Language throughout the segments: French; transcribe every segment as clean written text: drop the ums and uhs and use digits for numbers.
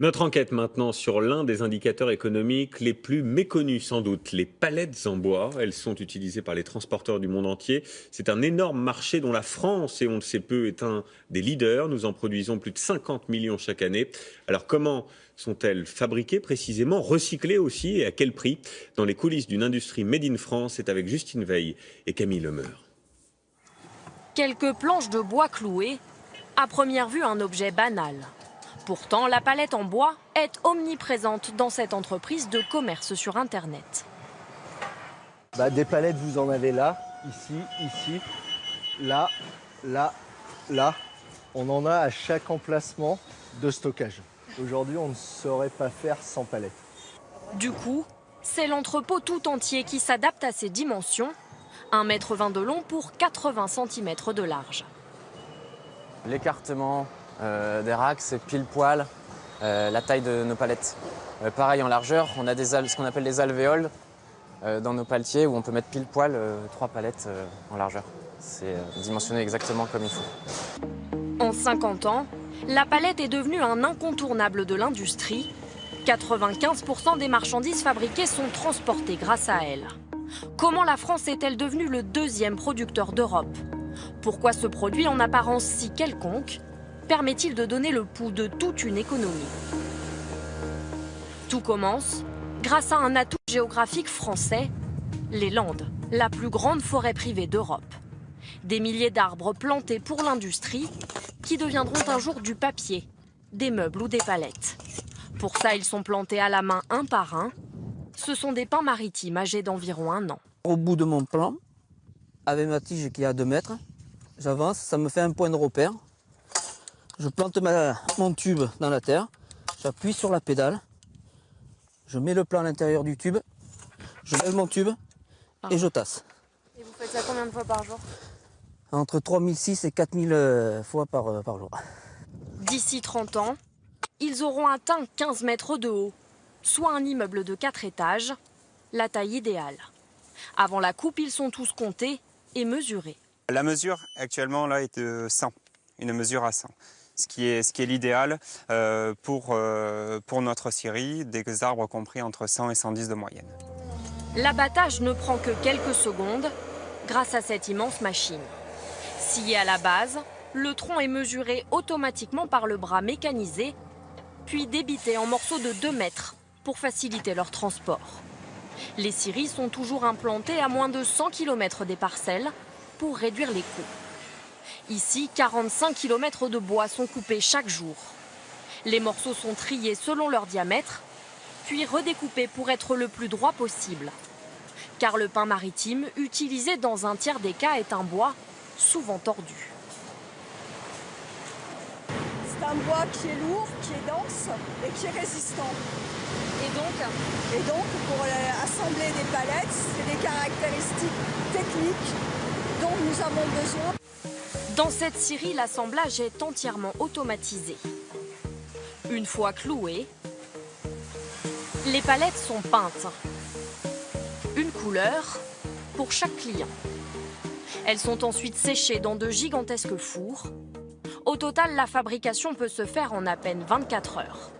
Notre enquête maintenant sur l'un des indicateurs économiques les plus méconnus sans doute, les palettes en bois. Elles sont utilisées par les transporteurs du monde entier. C'est un énorme marché dont la France, et on le sait peu, est un des leaders. Nous en produisons plus de 50 millions chaque année. Alors comment sont-elles fabriquées précisément, recyclées aussi et à quel prix? Dans les coulisses d'une industrie made in France, c'est avec Justine Veil et Camille Lemeur. Quelques planches de bois clouées, à première vue un objet banal. Pourtant, la palette en bois est omniprésente dans cette entreprise de commerce sur Internet. Des palettes, vous en avez là, ici, là, là, là. On en a à chaque emplacement de stockage. Aujourd'hui, on ne saurait pas faire sans palettes. Du coup, c'est l'entrepôt tout entier qui s'adapte à ces dimensions. 1,20 m de long pour 80 cm de large. L'écartement des racks, c'est pile poil la taille de nos palettes. Pareil en largeur, on a ce qu'on appelle des alvéoles dans nos paletiers où on peut mettre pile poil 3 palettes en largeur. C'est dimensionné exactement comme il faut. En 50 ans, la palette est devenue un incontournable de l'industrie. 95% des marchandises fabriquées sont transportées grâce à elle. Comment la France est-elle devenue le deuxième producteur d'Europe? Pourquoi ce produit en apparence si quelconque permet-il de donner le pouls de toute une économie? Tout commence grâce à un atout géographique français, les Landes, la plus grande forêt privée d'Europe. Des milliers d'arbres plantés pour l'industrie qui deviendront un jour du papier, des meubles ou des palettes. Pour ça, ils sont plantés à la main un par un. Ce sont des pins maritimes âgés d'environ 1 an. Au bout de mon plan, avec ma tige qui est à 2 mètres, j'avance, ça me fait un point de repère. Je plante mon tube dans la terre, j'appuie sur la pédale, je mets le plan à l'intérieur du tube, je lève mon tube et je tasse. Et vous faites ça combien de fois par jour? Entre 3600 et 4000 fois par jour. D'ici 30 ans, ils auront atteint 15 mètres de haut, soit un immeuble de 4 étages, la taille idéale. Avant la coupe, ils sont tous comptés et mesurés. La mesure actuellement là est de 100, une mesure à 100. Ce qui est l'idéal pour notre scierie, des arbres compris entre 100 et 110 de moyenne. L'abattage ne prend que quelques secondes grâce à cette immense machine. Scié à la base, le tronc est mesuré automatiquement par le bras mécanisé, puis débité en morceaux de 2 mètres pour faciliter leur transport. Les scieries sont toujours implantées à moins de 100 km des parcelles pour réduire les coûts. Ici, 45 km de bois sont coupés chaque jour. Les morceaux sont triés selon leur diamètre, puis redécoupés pour être le plus droit possible. Car le pin maritime, utilisé dans un tiers des cas, est un bois souvent tordu. C'est un bois qui est lourd, qui est dense et qui est résistant. Et donc, pour assembler des palettes, c'est des caractéristiques techniques dont nous avons besoin. Dans cette scierie, l'assemblage est entièrement automatisé. Une fois clouées, les palettes sont peintes. Une couleur pour chaque client. Elles sont ensuite séchées dans de gigantesques fours. Au total, la fabrication peut se faire en à peine 24 heures.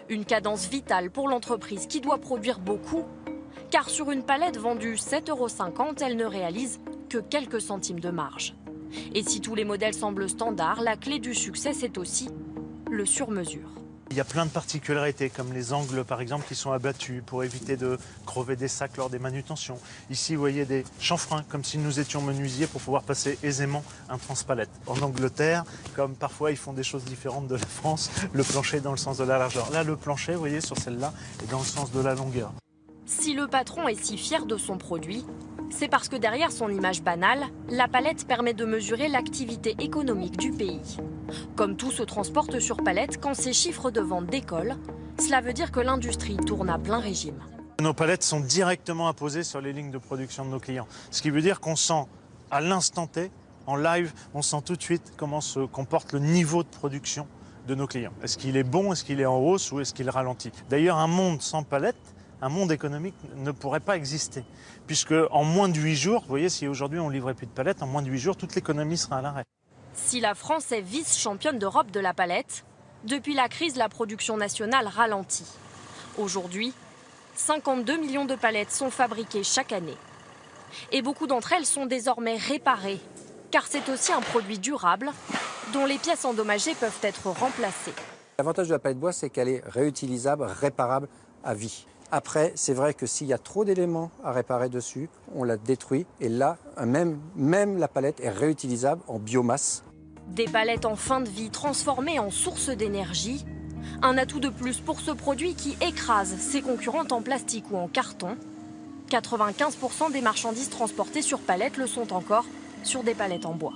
Une cadence vitale pour l'entreprise qui doit produire beaucoup, car sur une palette vendue 7,50 €, elle ne réalise que quelques centimes de marge. Et si tous les modèles semblent standards, la clé du succès, c'est aussi le sur-mesure. Il y a plein de particularités, comme les angles par exemple qui sont abattus pour éviter de crever des sacs lors des manutentions. Ici, vous voyez des chanfreins, comme si nous étions menuisiers pour pouvoir passer aisément un transpalette. En Angleterre, comme parfois ils font des choses différentes de la France, le plancher est dans le sens de la largeur. Là, le plancher, vous voyez, sur celle-là, est dans le sens de la longueur. Si le patron est si fier de son produit, c'est parce que derrière son image banale, la palette permet de mesurer l'activité économique du pays. Comme tout se transporte sur palette, quand ces chiffres de vente décollent, cela veut dire que l'industrie tourne à plein régime. Nos palettes sont directement apposées sur les lignes de production de nos clients. Ce qui veut dire qu'on sent à l'instant T, en live, on sent tout de suite comment se comporte le niveau de production de nos clients. Est-ce qu'il est bon, est-ce qu'il est en hausse ou est-ce qu'il ralentit? D'ailleurs, un monde sans palette, un monde économique ne pourrait pas exister. Puisque en moins de 8 jours, vous voyez, si aujourd'hui on ne livrait plus de palettes, en moins de 8 jours, toute l'économie sera à l'arrêt. Si la France est vice-championne d'Europe de la palette, Depuis la crise, la production nationale ralentit. Aujourd'hui, 52 millions de palettes sont fabriquées chaque année. Et beaucoup d'entre elles sont désormais réparées, car c'est aussi un produit durable dont les pièces endommagées peuvent être remplacées. L'avantage de la palette bois, c'est qu'elle est réutilisable, réparable à vie. Après, c'est vrai que s'il y a trop d'éléments à réparer dessus, on la détruit. Et là, même la palette est réutilisable en biomasse. Des palettes en fin de vie transformées en source d'énergie. Un atout de plus pour ce produit qui écrase ses concurrentes en plastique ou en carton. 95% des marchandises transportées sur palettes le sont encore sur des palettes en bois.